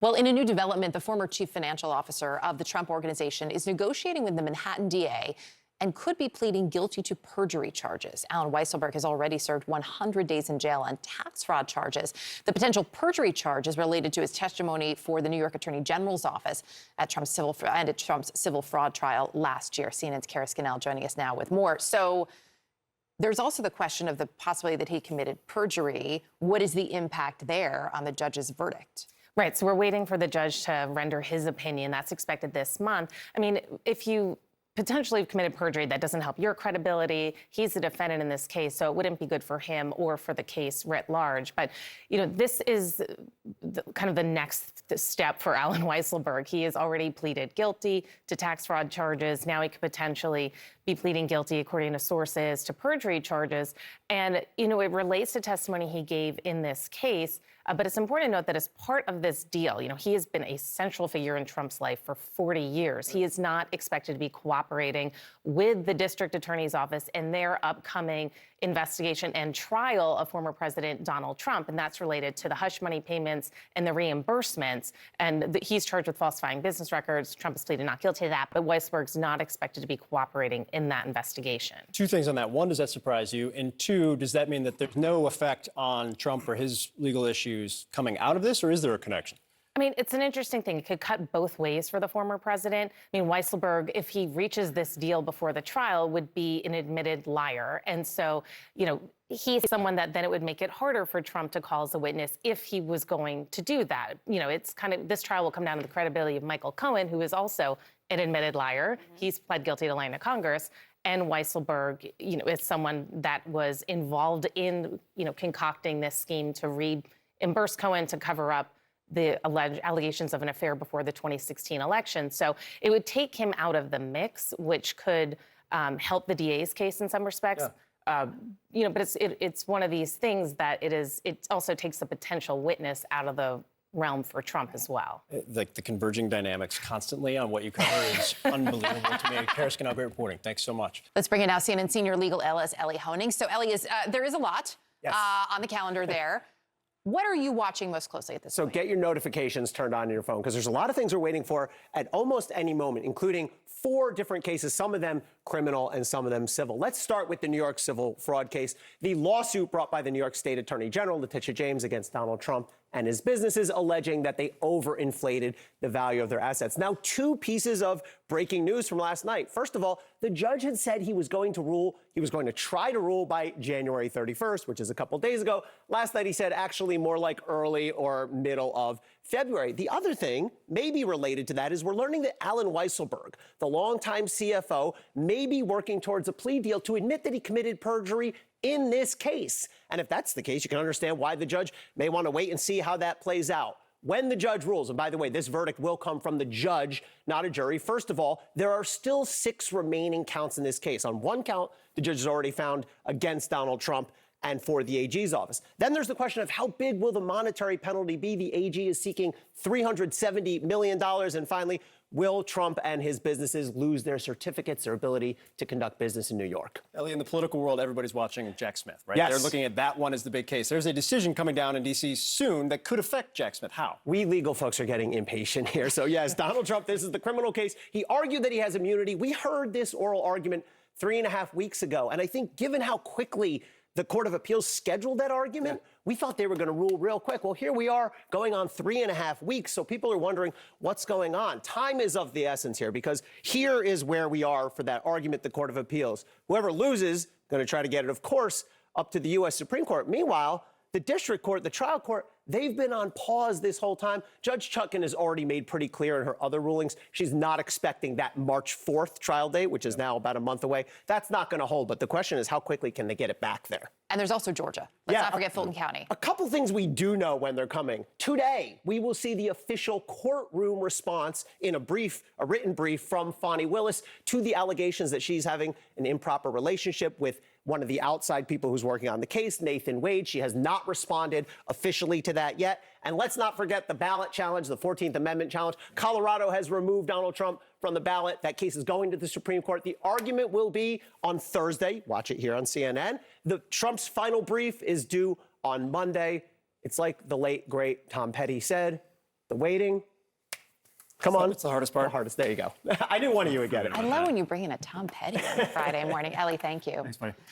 Well, in a new development, the former chief financial officer of the Trump Organization is negotiating with the Manhattan DA and could be pleading guilty to perjury charges. Alan Weisselberg has already served 100 days in jail on tax fraud charges. The potential perjury charge is related to his testimony for the New York Attorney General's office at Trump's civil fraud trial last year. CNN's Kara Scannell joining us now with more. So there's also the question of the possibility that he committed perjury. What is the impact there on the judge's verdict? Right. So we're waiting for the judge to render his opinion. That's expected this month. I mean, if you potentially committed perjury, that doesn't help your credibility. He's the defendant in this case, so it wouldn't be good for him or for the case writ large. But, you know, this is kind of the next step for Alan Weisselberg. He has already pleaded guilty to tax fraud charges. Now he could potentially be pleading guilty, according to sources, to perjury charges. And, you know, it relates to testimony he gave in this case. But it's important to note that as part of this deal, you know, he has been a central figure in Trump's life for 40 years. He is not expected to be cooperating with the district attorney's office in their upcoming investigation and trial of former President Donald Trump. And that's related to the hush money payments and the reimbursements. And he's charged with falsifying business records. Trump has pleaded not guilty to that, but Weisselberg's not expected to be cooperating in that investigation. Two things on that. One, does that surprise you? And two, does that mean that there's no effect on Trump or his legal issues coming out of this, or is there a connection? I mean, it's an interesting thing. It could cut both ways for the former president. I mean, Weisselberg, if he reaches this deal before the trial, would be an admitted liar. And so, you know, he's someone that then it would make it harder for Trump to call as a witness if he was going to do that. You know, it's kind of, this trial will come down to the credibility of Michael Cohen, who is also an admitted liar. He's pled guilty to lying to Congress. And Weisselberg, you know, is someone that was involved in, you know, concocting this scheme to reimburse Cohen to cover up the alleged allegations of an affair before the 2016 election. So it would take him out of the mix, which could help the DA's case in some respects. Yeah. You know, but it's one of these things that it also takes the potential witness out of the realm for Trump as well. Like the converging dynamics constantly on what you cover is unbelievable to me. Kara Scannell, great reporting. Thanks so much. Let's bring in now CNN senior legal analyst Ellie Honing. So Ellie, there is a lot on the calendar there. What are you watching most closely at this point? So get your notifications turned on your phone, because there's a lot of things we're waiting for at almost any moment, including 4 different cases, some of them criminal and some of them civil. Let's start with the New York civil fraud case. The lawsuit brought by the New York State Attorney General, Letitia James, against Donald Trump and his businesses, alleging that they overinflated the value of their assets. Now, 2 pieces of breaking news from last night. First of all, the judge had said he was going to try to rule by January 31st, which is a couple days ago. Last night, he said actually more like early or middle of February. The other thing, maybe related to that, is we're learning that Alan Weisselberg, the longtime CFO, may be working towards a plea deal to admit that he committed perjury in this case. And if that's the case, you can understand why the judge may want to wait and see how that plays out. When the judge rules, and by the way, this verdict will come from the judge, not a jury. First of all, there are still 6 remaining counts in this case. On 1 count, the judge has already found against Donald Trump and for the AG's office. Then there's the question of how big will the monetary penalty be? The AG is seeking $370 million. And finally, will Trump and his businesses lose their certificates, their ability to conduct business in New York? Ellie, in the political world, everybody's watching Jack Smith, right? Yes. They're looking at that one as the big case. There's a decision coming down in D.C. soon that could affect Jack Smith. How? We legal folks are getting impatient here. So yes, Donald Trump, this is the criminal case. He argued that he has immunity. We heard this oral argument 3.5 weeks ago. And I think given how quickly the Court of Appeals scheduled that argument, we thought they were going to rule real quick. Well, here we are going on 3.5 weeks. So people are wondering what's going on. Time is of the essence here, because here is where we are for that argument, the Court of Appeals. Whoever loses, going to try to get it, of course, up to the U.S. Supreme Court. Meanwhile, the district court, the trial court, they've been on pause this whole time. Judge Chutkan has already made pretty clear in her other rulings she's not expecting that March 4th trial date, which is now about a month away. That's not going to hold. But the question is, how quickly can they get it back there? And there's also Georgia. Let's not forget Fulton County. A couple things we do know when they're coming. Today, we will see the official courtroom response in a written brief from Fani Willis to the allegations that she's having an improper relationship with one of the outside people who's working on the case, Nathan Wade. She has not responded officially to that yet. And let's not forget the ballot challenge, the 14th Amendment challenge. Colorado has removed Donald Trump from the ballot. That case is going to the Supreme Court. The argument will be on Thursday. Watch it here on CNN. Trump's final brief is due on Monday. It's like the late, great Tom Petty said, The waiting. Come on. It's the hardest part. The hardest. There you go. I knew one of you would get it. I love when you bring in a Tom Petty on a Friday morning. Ellie, thank you. Thanks, buddy.